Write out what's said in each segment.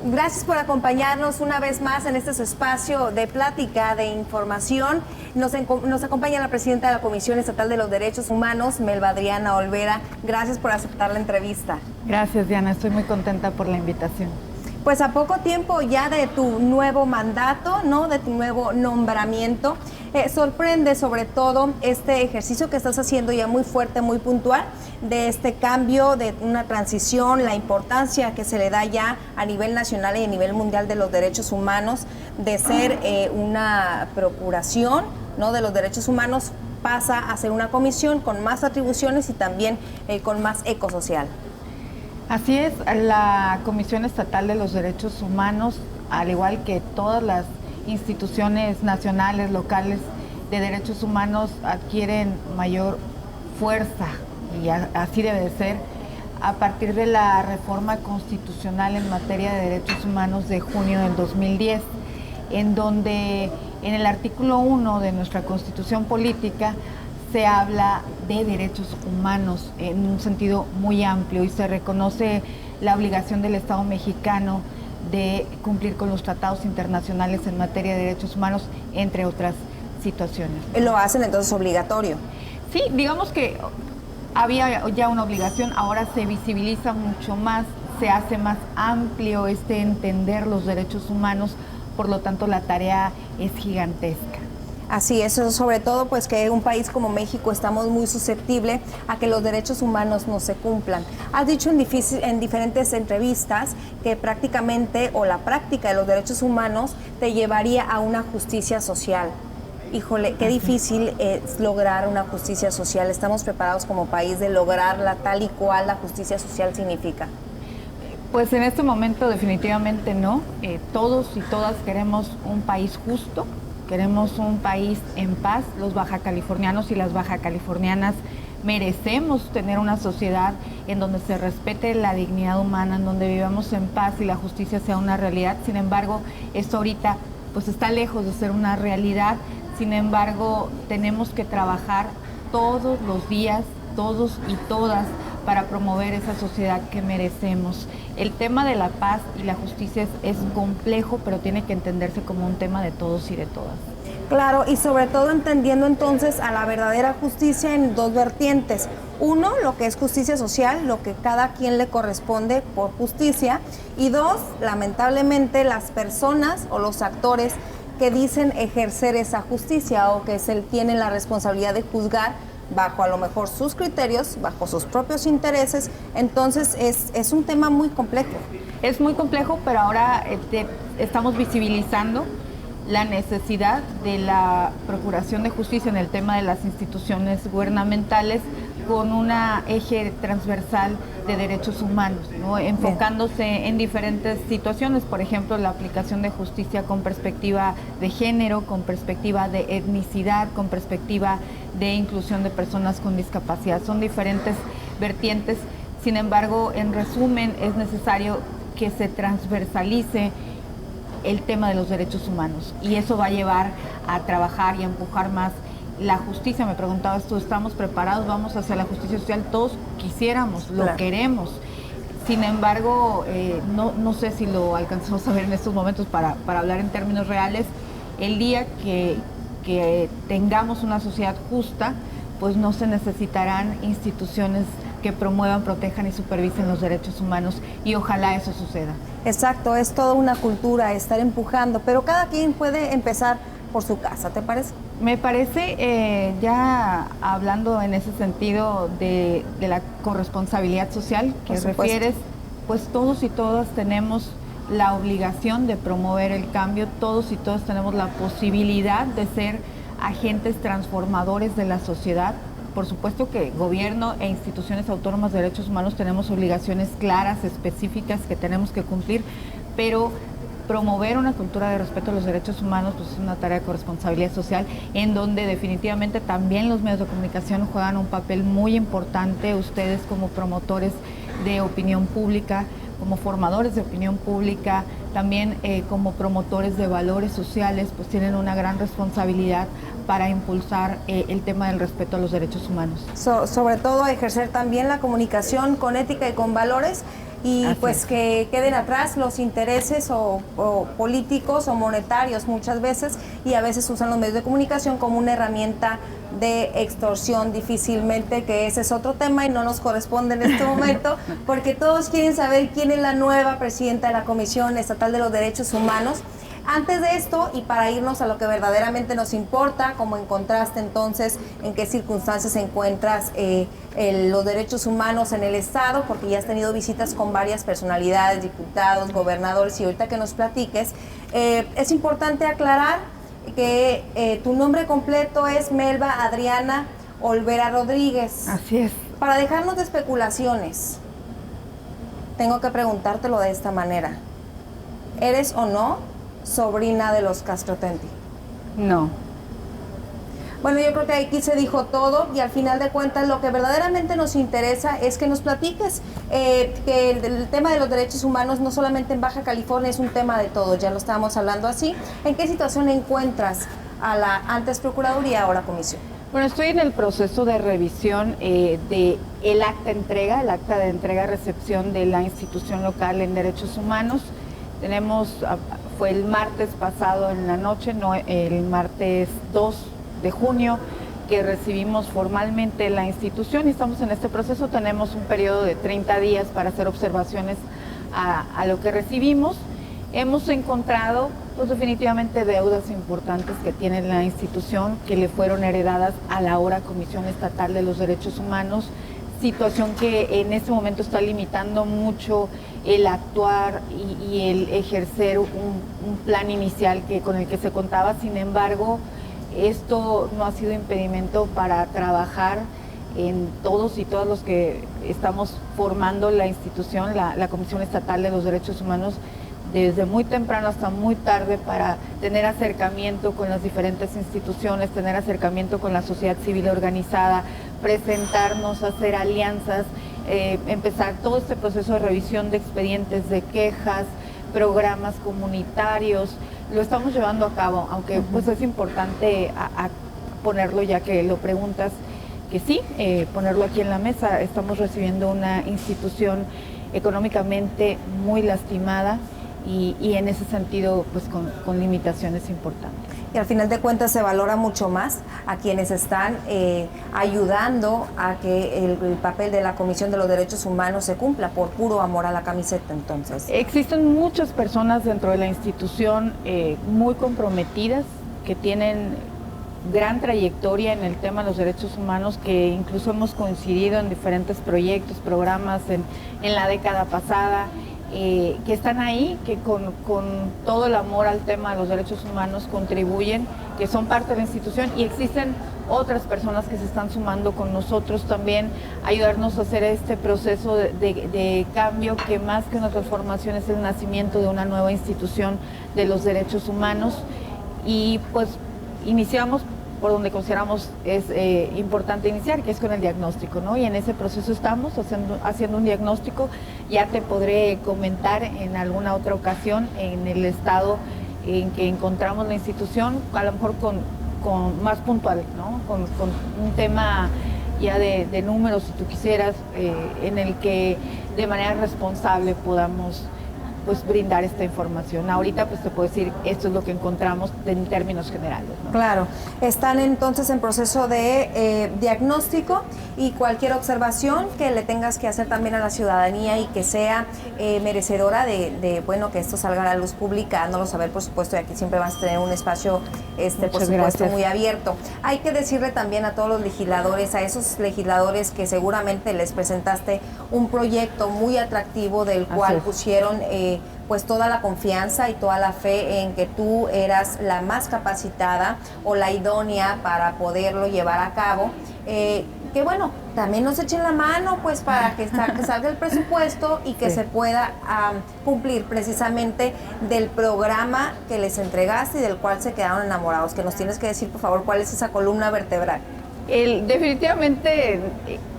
Gracias por acompañarnos una vez más en este espacio de plática, de información. Nos acompaña la presidenta de la Comisión Estatal de los Derechos Humanos, Melba Adriana Olvera. Gracias por aceptar la entrevista. Gracias, Diana. Estoy muy contenta por la invitación. Pues a poco tiempo ya de tu nuevo mandato, ¿no? De tu nuevo nombramiento, sorprende sobre todo este ejercicio que estás haciendo ya muy fuerte, muy puntual, de este cambio, de una transición, la importancia que se le da ya a nivel nacional y a nivel mundial de los derechos humanos, de ser una procuración, ¿no?, de los derechos humanos, pasa a ser una comisión con más atribuciones y también con más eco social. Así es, la Comisión Estatal de los Derechos Humanos, al igual que todas las instituciones nacionales, locales de derechos humanos, adquieren mayor fuerza, y así debe de ser, a partir de la reforma constitucional en materia de derechos humanos de junio del 2010, en donde en el artículo 1 de nuestra Constitución Política se habla de derechos humanos en un sentido muy amplio y se reconoce la obligación del Estado mexicano de cumplir con los tratados internacionales en materia de derechos humanos, entre otras situaciones. ¿Lo hacen entonces obligatorio? Sí, digamos que había ya una obligación, ahora se visibiliza mucho más, se hace más amplio entender los derechos humanos, por lo tanto la tarea es gigantesca. Así es, sobre todo pues que un país como México estamos muy susceptibles a que los derechos humanos no se cumplan. Has dicho en diferentes entrevistas que prácticamente, o la práctica de los derechos humanos te llevaría a una justicia social. Híjole, qué difícil es lograr una justicia social. ¿Estamos preparados como país de lograrla tal y cual la justicia social significa? Pues en este momento definitivamente no. Todos y todas queremos un país justo. Queremos un país en paz. Los bajacalifornianos y las bajacalifornianas merecemos tener una sociedad en donde se respete la dignidad humana, en donde vivamos en paz y la justicia sea una realidad. Sin embargo, esto ahorita pues está lejos de ser una realidad. Sin embargo, tenemos que trabajar todos los días, todos y todas, para promover esa sociedad que merecemos. El tema de la paz y la justicia es complejo, pero tiene que entenderse como un tema de todos y de todas. Claro, y sobre todo entendiendo entonces a la verdadera justicia en dos vertientes. Uno, lo que es justicia social, lo que cada quien le corresponde por justicia. Y dos, lamentablemente, las personas o los actores que dicen ejercer esa justicia o que tienen la responsabilidad de juzgar bajo a lo mejor sus criterios, bajo sus propios intereses. Entonces es un tema muy complejo. Es muy complejo, pero ahora estamos visibilizando la necesidad de la procuración de justicia en el tema de las instituciones gubernamentales con un eje transversal de derechos humanos, ¿no? Enfocándose en diferentes situaciones, por ejemplo, la aplicación de justicia con perspectiva de género, con perspectiva de etnicidad, con perspectiva de inclusión de personas con discapacidad. Son diferentes vertientes, sin embargo, en resumen, es necesario que se transversalice el tema de los derechos humanos y eso va a llevar a trabajar y a empujar más la justicia. Me preguntabas tú, ¿estamos preparados? ¿Vamos hacia la justicia social? Todos quisiéramos, lo queremos. Sin embargo, no sé si lo alcanzamos a ver en estos momentos para hablar en términos reales. El día que tengamos una sociedad justa, pues no se necesitarán instituciones que promuevan, protejan y supervisen los derechos humanos y ojalá eso suceda. Exacto, es toda una cultura estar empujando, pero cada quien puede empezar por su casa, ¿te parece? Me parece, ya hablando en ese sentido de la corresponsabilidad social que refieres, pues todos y todas tenemos la obligación de promover el cambio, todos y todas tenemos la posibilidad de ser agentes transformadores de la sociedad. Por supuesto que gobierno e instituciones autónomas de derechos humanos tenemos obligaciones claras, específicas que tenemos que cumplir, pero promover una cultura de respeto a los derechos humanos pues es una tarea de corresponsabilidad social en donde definitivamente también los medios de comunicación juegan un papel muy importante. Ustedes como promotores de opinión pública, como formadores de opinión pública, también como promotores de valores sociales, pues tienen una gran responsabilidad para impulsar el tema del respeto a los derechos humanos. Sobre todo ejercer también la comunicación con ética y con valores y Así pues es. que queden atrás los intereses o políticos o monetarios muchas veces, y a veces usan los medios de comunicación como una herramienta de extorsión difícilmente, que ese es otro tema y no nos corresponde en este momento, porque todos quieren saber quién es la nueva presidenta de la Comisión Estatal de los Derechos Humanos. Antes de esto, y para irnos a lo que verdaderamente nos importa, como encontraste entonces, en qué circunstancias encuentras los derechos humanos en el Estado, porque ya has tenido visitas con varias personalidades, diputados, gobernadores, y ahorita que nos platiques, es importante aclarar que tu nombre completo es Melba Adriana Olvera Rodríguez. Así es. Para dejarnos de especulaciones, tengo que preguntártelo de esta manera. ¿Eres o no sobrina de los Castrotenti? No. Bueno, yo creo que aquí se dijo todo, y al final de cuentas lo que verdaderamente nos interesa es que nos platiques que el tema de los derechos humanos no solamente en Baja California, es un tema de todos, ya lo estábamos hablando así. ¿En qué situación encuentras a la antes Procuraduría, ahora Comisión? Bueno, estoy en el proceso de revisión de el acta de entrega-recepción de la institución local en derechos humanos. Fue el martes pasado en la noche, no, el martes 2 de junio, que recibimos formalmente la institución, y estamos en este proceso. Tenemos un periodo de 30 días para hacer observaciones a lo que recibimos. Hemos encontrado, pues, definitivamente deudas importantes que tiene la institución, que le fueron heredadas a la ahora Comisión Estatal de los Derechos Humanos, situación que en este momento está limitando mucho el actuar y el ejercer un plan inicial con el que se contaba. Sin embargo, esto no ha sido impedimento para trabajar en todos y todas los que estamos formando la institución, la Comisión Estatal de los Derechos Humanos, desde muy temprano hasta muy tarde, para tener acercamiento con las diferentes instituciones, tener acercamiento con la sociedad civil organizada, presentarnos, hacer alianzas, empezar todo este proceso de revisión de expedientes de quejas, programas comunitarios. Lo estamos llevando a cabo, aunque pues es importante a ponerlo, ya que lo preguntas, que sí, ponerlo aquí en la mesa. Estamos recibiendo una institución económicamente muy lastimada, y en ese sentido pues con limitaciones importantes. Y al final de cuentas se valora mucho más a quienes están ayudando a que el papel de la Comisión de los Derechos Humanos se cumpla, por puro amor a la camiseta. Entonces, existen muchas personas dentro de la institución muy comprometidas, que tienen gran trayectoria en el tema de los derechos humanos, que incluso hemos coincidido en diferentes proyectos, programas en la década pasada, que están ahí, que con todo el amor al tema de los derechos humanos contribuyen, que son parte de la institución, y existen otras personas que se están sumando con nosotros también a ayudarnos a hacer este proceso de cambio, que más que una transformación es el nacimiento de una nueva institución de los derechos humanos. Y pues iniciamos por donde consideramos es importante iniciar, que es con el diagnóstico, ¿no? Y en ese proceso estamos haciendo un diagnóstico. Ya te podré comentar en alguna otra ocasión en el estado en que encontramos la institución, a lo mejor con más puntual, ¿no? Con un tema ya de números, si tú quisieras, en el que de manera responsable podamos pues brindar esta información. Ahorita pues te puedo decir, esto es lo que encontramos en términos generales, ¿no? Claro, están entonces en proceso de diagnóstico, y cualquier observación que le tengas que hacer también a la ciudadanía y que sea merecedora bueno, que esto salga a la luz pública, dándonos saber, por supuesto, y aquí siempre vas a tener un espacio, por supuesto, gracias, muy abierto. Hay que decirle también a todos los legisladores, a esos legisladores que seguramente les presentaste un proyecto muy atractivo, del cual pusieron pues toda la confianza y toda la fe en que tú eras la más capacitada o la idónea para poderlo llevar a cabo. Que bueno, también nos echen la mano pues para que salga el presupuesto y que se pueda cumplir precisamente del programa que les entregaste y del cual se quedaron enamorados. Que nos tienes que decir, por favor, cuál es esa columna vertebral. Definitivamente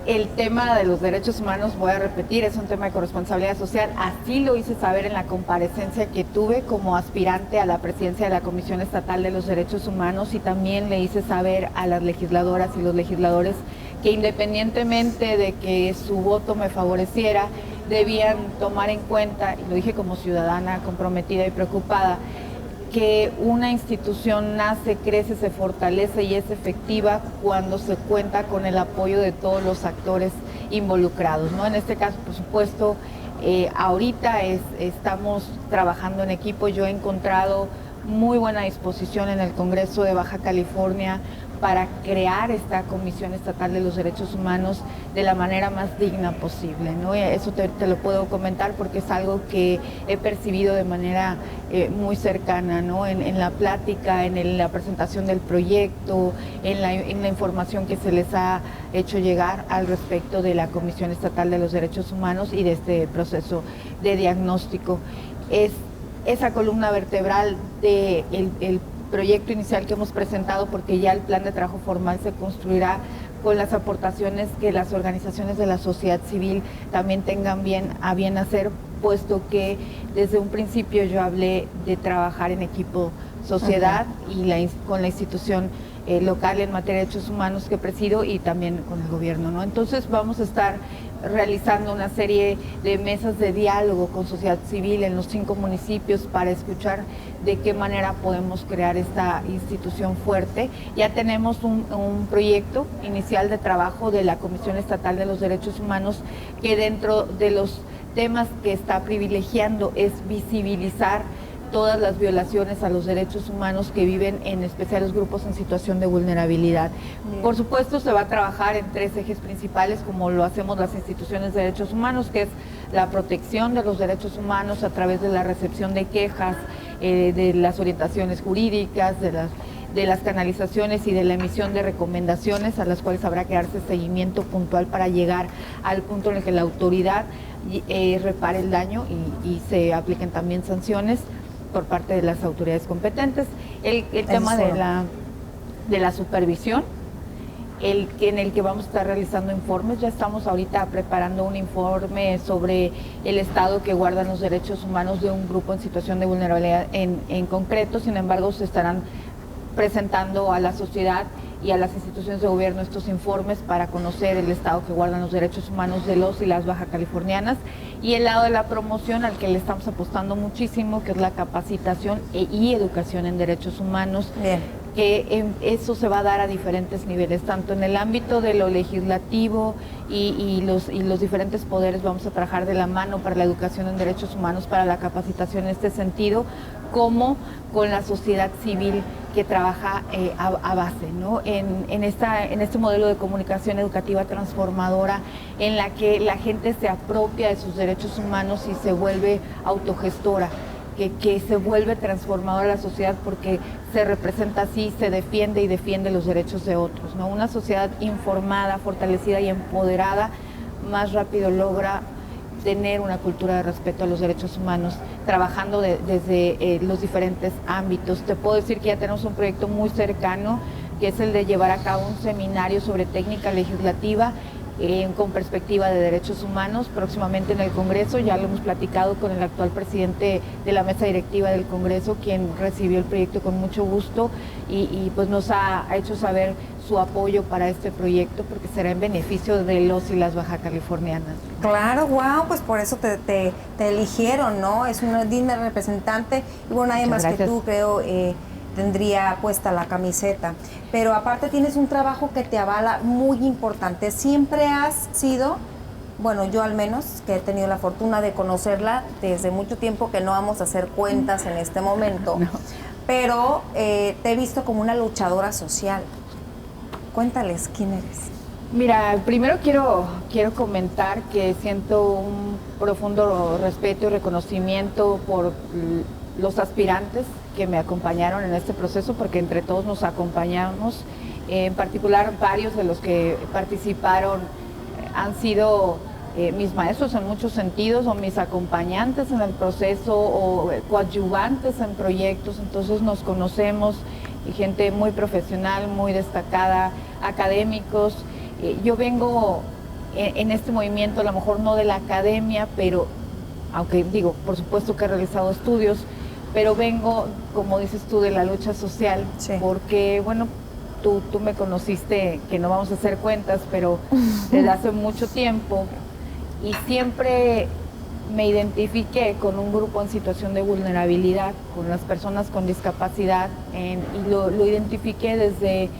el tema de los derechos humanos, voy a repetir, es un tema de corresponsabilidad social. Así lo hice saber en la comparecencia que tuve como aspirante a la presidencia de la Comisión Estatal de los Derechos Humanos, y también le hice saber a las legisladoras y los legisladores que independientemente de que su voto me favoreciera, debían tomar en cuenta, y lo dije como ciudadana comprometida y preocupada, que una institución nace, crece, se fortalece y es efectiva cuando se cuenta con el apoyo de todos los actores involucrados, ¿no? En este caso, por supuesto, ahorita estamos trabajando en equipo. Yo he encontrado muy buena disposición en el Congreso de Baja California para crear esta Comisión Estatal de los Derechos Humanos de la manera más digna posible, ¿no? Eso te lo puedo comentar porque es algo que he percibido de manera muy cercana, ¿no? En la plática, en la presentación del proyecto, en la información que se les ha hecho llegar al respecto de la Comisión Estatal de los Derechos Humanos y de este proceso de diagnóstico. Es esa columna vertebral del proyecto inicial que hemos presentado, porque ya el plan de trabajo formal se construirá con las aportaciones que las organizaciones de la sociedad civil también tengan a bien hacer, puesto que desde un principio yo hablé de trabajar en equipo sociedad y con la institución local en materia de derechos humanos que presido y también con el gobierno, ¿no? Entonces vamos a estar realizando una serie de mesas de diálogo con sociedad civil en los 5 municipios para escuchar de qué manera podemos crear esta institución fuerte. Ya tenemos un proyecto inicial de trabajo de la Comisión Estatal de los Derechos Humanos que dentro de los temas que está privilegiando es visibilizar todas las violaciones a los derechos humanos que viven en especial los grupos en situación de vulnerabilidad. Bien. Por supuesto, se va a trabajar en 3 ejes principales, como lo hacemos las instituciones de derechos humanos, que es la protección de los derechos humanos a través de la recepción de quejas, de las orientaciones jurídicas, de las canalizaciones y de la emisión de recomendaciones a las cuales habrá que darse seguimiento puntual para llegar al punto en el que la autoridad repare el daño y se apliquen también sanciones por parte de las autoridades competentes. El tema de la supervisión, en el que vamos a estar realizando informes. Ya estamos ahorita preparando un informe sobre el estado que guardan los derechos humanos de un grupo en situación de vulnerabilidad en concreto. Sin embargo, se estarán presentando a la sociedad y a las instituciones de gobierno estos informes para conocer el estado que guardan los derechos humanos de los y las baja californianas, y el lado de la promoción al que le estamos apostando muchísimo, que es la capacitación y educación en derechos humanos. Bien. Que eso se va a dar a diferentes niveles, tanto en el ámbito de lo legislativo y los diferentes poderes. Vamos a trabajar de la mano para la educación en derechos humanos, para la capacitación en este sentido, como con la sociedad civil que trabaja a base, ¿no? En este modelo de comunicación educativa transformadora, en la que la gente se apropia de sus derechos humanos y se vuelve autogestora, que se vuelve transformadora la sociedad porque se representa así, se defiende y defiende los derechos de otros, ¿no? Una sociedad informada, fortalecida y empoderada más rápido logra tener una cultura de respeto a los derechos humanos, trabajando desde los diferentes ámbitos. Te puedo decir que ya tenemos un proyecto muy cercano, que es el de llevar a cabo un seminario sobre técnica legislativa con perspectiva de derechos humanos, próximamente en el Congreso. Ya lo hemos platicado con el actual presidente de la mesa directiva del Congreso, quien recibió el proyecto con mucho gusto y pues nos ha hecho saber su apoyo para este proyecto, porque será en beneficio de los y las baja californianas. Claro, wow, pues por eso te eligieron, ¿no? Es una digna representante y bueno, nadie más que tú, creo, tendría puesta la camiseta. Pero aparte tienes un trabajo que te avala muy importante. Siempre has sido, bueno, yo al menos, que he tenido la fortuna de conocerla desde mucho tiempo, que no vamos a hacer cuentas en este momento, no. Pero te he visto como una luchadora social. Cuéntales, ¿quién eres? Mira, primero quiero comentar que siento un profundo respeto y reconocimiento por los aspirantes que me acompañaron en este proceso, porque entre todos nos acompañamos. En particular, varios de los que participaron han sido mis maestros en muchos sentidos, o mis acompañantes en el proceso, o coadyuvantes en proyectos. Entonces nos conocemos, y gente muy profesional, muy destacada, académicos. Yo vengo en este movimiento, a lo mejor no de la academia, pero, aunque digo, por supuesto que he realizado estudios, pero vengo, como dices tú, de la lucha social, sí. Porque, bueno, tú me conociste, que no vamos a hacer cuentas, pero desde hace mucho tiempo, y siempre me identifiqué con un grupo en situación de vulnerabilidad, con las personas con discapacidad, y lo identifiqué desde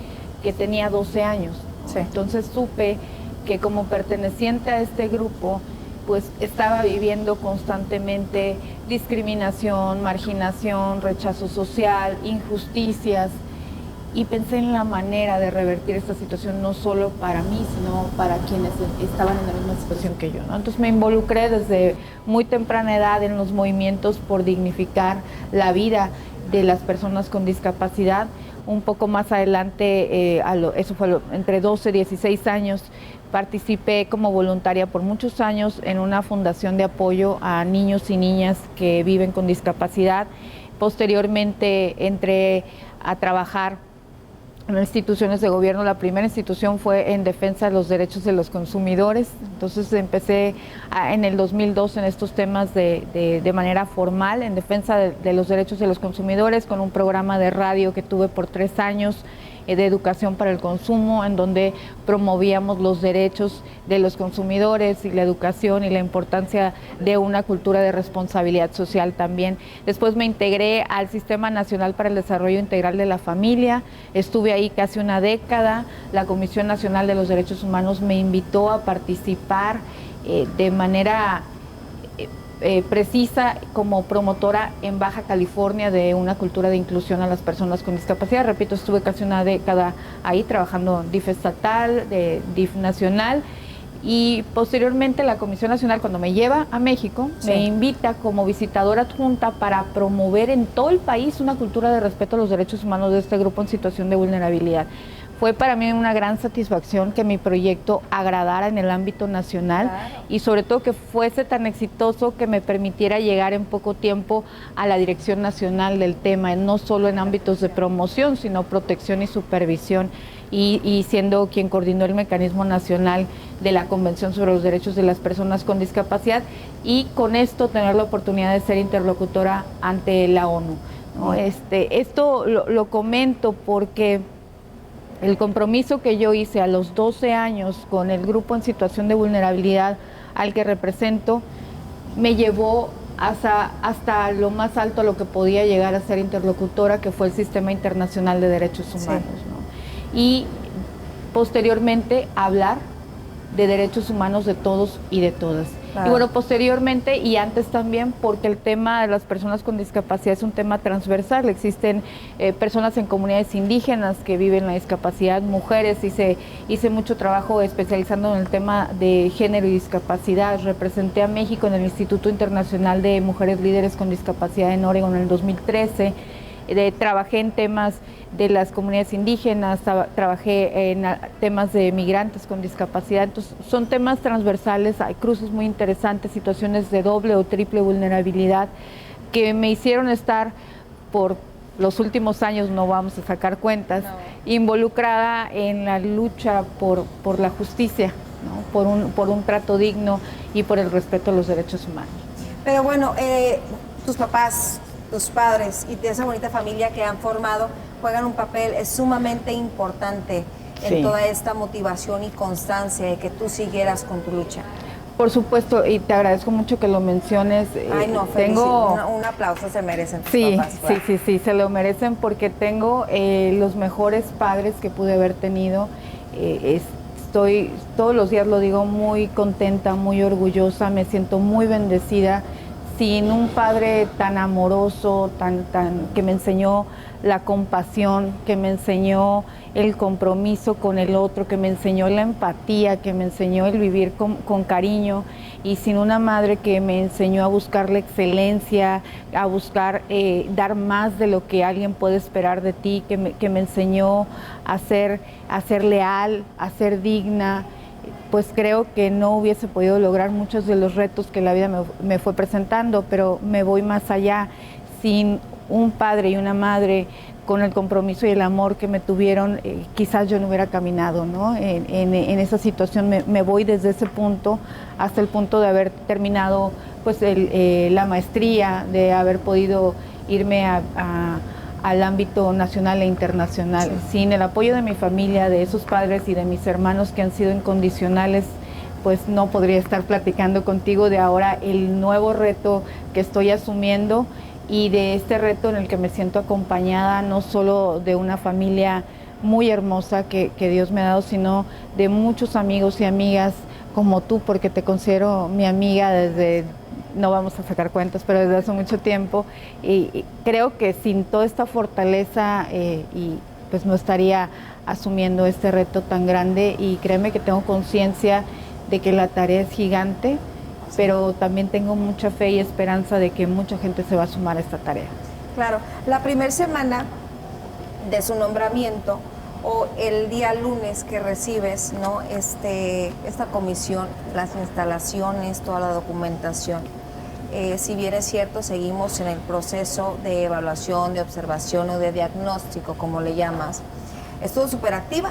que tenía 12 años. Sí. Entonces supe que como perteneciente a este grupo, pues estaba viviendo constantemente discriminación, marginación, rechazo social, injusticias, y pensé en la manera de revertir esta situación no solo para mí, sino para quienes estaban en la misma situación que yo, ¿no? Entonces me involucré desde muy temprana edad en los movimientos por dignificar la vida de las personas con discapacidad. Un poco más adelante, eso fue entre 12 y 16 años, participé como voluntaria por muchos años en una fundación de apoyo a niños y niñas que viven con discapacidad. Posteriormente entré a trabajar en instituciones de gobierno. La primera institución fue en defensa de los derechos de los consumidores. Entonces empecé en el 2002 en estos temas de manera formal, en defensa de los derechos de los consumidores, con un programa de radio que tuve por 3 años, de educación para el consumo, en donde promovíamos los derechos de los consumidores y la educación y la importancia de una cultura de responsabilidad social también. Después me integré al Sistema Nacional para el Desarrollo Integral de la Familia, estuve ahí casi una década. La Comisión Nacional de los Derechos Humanos me invitó a participar de manera precisa como promotora en Baja California de una cultura de inclusión a las personas con discapacidad. Repito, estuve casi una década ahí trabajando DIF estatal, de DIF nacional, y posteriormente la Comisión Nacional, cuando me lleva a México, sí, me invita como visitadora adjunta para promover en todo el país una cultura de respeto a los derechos humanos de este grupo en situación de vulnerabilidad. Fue para mí una gran satisfacción que mi proyecto agradara en el ámbito nacional, claro, y sobre todo que fuese tan exitoso que me permitiera llegar en poco tiempo a la dirección nacional del tema, no solo en ámbitos de promoción, sino protección y supervisión, y siendo quien coordinó el mecanismo nacional de la Convención sobre los Derechos de las Personas con Discapacidad, y con esto tener la oportunidad de ser interlocutora ante la ONU, ¿no? Esto lo comento porque el compromiso que yo hice a los 12 años con el grupo en situación de vulnerabilidad al que represento me llevó hasta lo más alto a lo que podía llegar a ser interlocutora, que fue el Sistema Internacional de Derechos Humanos, sí, ¿no? Y posteriormente hablar de derechos humanos de todos y de todas. Claro. Y bueno, posteriormente y antes también, porque el tema de las personas con discapacidad es un tema transversal. Existen personas en comunidades indígenas que viven la discapacidad, mujeres. Hice mucho trabajo especializando en el tema de género y discapacidad. Representé a México en el Instituto Internacional de Mujeres Líderes con Discapacidad en Oregon en el 2013. Trabajé en temas de las comunidades indígenas, trabajé en temas de migrantes con discapacidad. Entonces, son temas transversales, hay cruces muy interesantes, situaciones de doble o triple vulnerabilidad que me hicieron estar por los últimos años, no vamos a sacar cuentas, no, involucrada en la lucha por la justicia, ¿no? por un trato digno y por el respeto a los derechos humanos. Pero bueno, tus papás, tus padres y de esa bonita familia que han formado juegan un papel sumamente importante en sí, toda esta motivación y constancia de que tú siguieras con tu lucha. Por supuesto, y te agradezco mucho que lo menciones. Ay, no, tengo un aplauso, se merecen tus papás. Claro. Sí, se lo merecen porque tengo los mejores padres que pude haber tenido. Estoy, todos los días lo digo, muy contenta, muy orgullosa, me siento muy bendecida. Sin un padre tan amoroso, que me enseñó la compasión, que me enseñó el compromiso con el otro, que me enseñó la empatía, que me enseñó el vivir con cariño, y sin una madre que me enseñó a buscar la excelencia, a buscar dar más de lo que alguien puede esperar de ti, que me enseñó a ser leal, a ser digna, pues creo que no hubiese podido lograr muchos de los retos que la vida me fue presentando, pero me voy más allá. Sin un padre y una madre con el compromiso y el amor que me tuvieron, quizás yo no hubiera caminado, ¿no? En esa situación me voy desde ese punto hasta el punto de haber terminado pues la maestría, de haber podido irme a al ámbito nacional e internacional. Sin el apoyo de mi familia, de esos padres y de mis hermanos que han sido incondicionales, pues no podría estar platicando contigo de ahora el nuevo reto que estoy asumiendo y de este reto en el que me siento acompañada no solo de una familia muy hermosa que Dios me ha dado, sino de muchos amigos y amigas como tú, porque te considero mi amiga desde, no vamos a sacar cuentas, pero desde hace mucho tiempo, y creo que sin toda esta fortaleza y pues no estaría asumiendo este reto tan grande, y créeme que tengo conciencia de que la tarea es gigante, pero también tengo mucha fe y esperanza de que mucha gente se va a sumar a esta tarea. Claro, la primera semana de su nombramiento o el día lunes que recibes, ¿no? Esta comisión, las instalaciones, toda la documentación. Si bien es cierto, seguimos en el proceso de evaluación, de observación o de diagnóstico, como le llamas. Estuvo súper activa.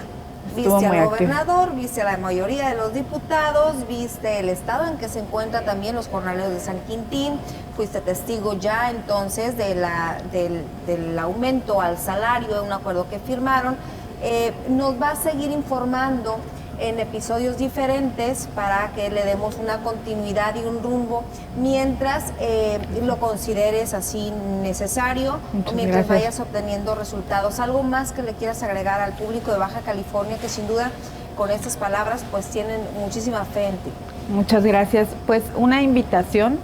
Viste al gobernador, viste a la mayoría de los diputados, viste el estado en que se encuentran también los jornaleros de San Quintín, fuiste testigo ya entonces del aumento al salario, de un acuerdo que firmaron. Nos va a seguir informando en episodios diferentes para que le demos una continuidad y un rumbo mientras lo consideres así necesario, o mientras vayas obteniendo resultados. ¿Algo más que le quieras agregar al público de Baja California, que sin duda con estas palabras pues tienen muchísima fe en ti? Muchas gracias. Pues una invitación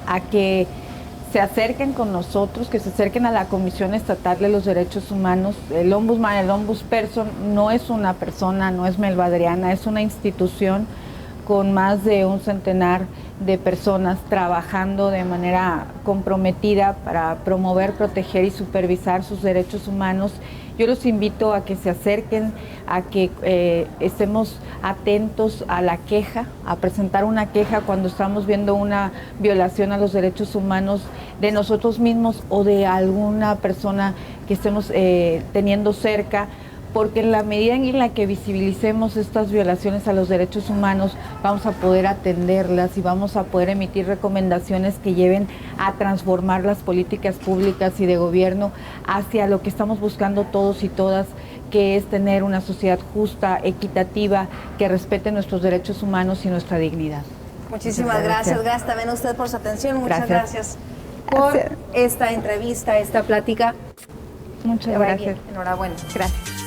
a que se acerquen con nosotros, que se acerquen a la Comisión Estatal de los Derechos Humanos. El Ombudsman, el Ombudsperson, no es una persona, no es Melba Adriana, es una institución con más de un centenar de personas trabajando de manera comprometida para promover, proteger y supervisar sus derechos humanos. Yo los invito a que se acerquen, a que estemos atentos a la queja, a presentar una queja cuando estamos viendo una violación a los derechos humanos de nosotros mismos o de alguna persona que estemos teniendo cerca, porque en la medida en la que visibilicemos estas violaciones a los derechos humanos, vamos a poder atenderlas y vamos a poder emitir recomendaciones que lleven a transformar las políticas públicas y de gobierno hacia lo que estamos buscando todos y todas, que es tener una sociedad justa, equitativa, que respete nuestros derechos humanos y nuestra dignidad. Muchísimas gracias. Gracias también a usted por su atención. Muchas gracias por esta entrevista, esta plática. Muchas gracias. Enhorabuena. Gracias.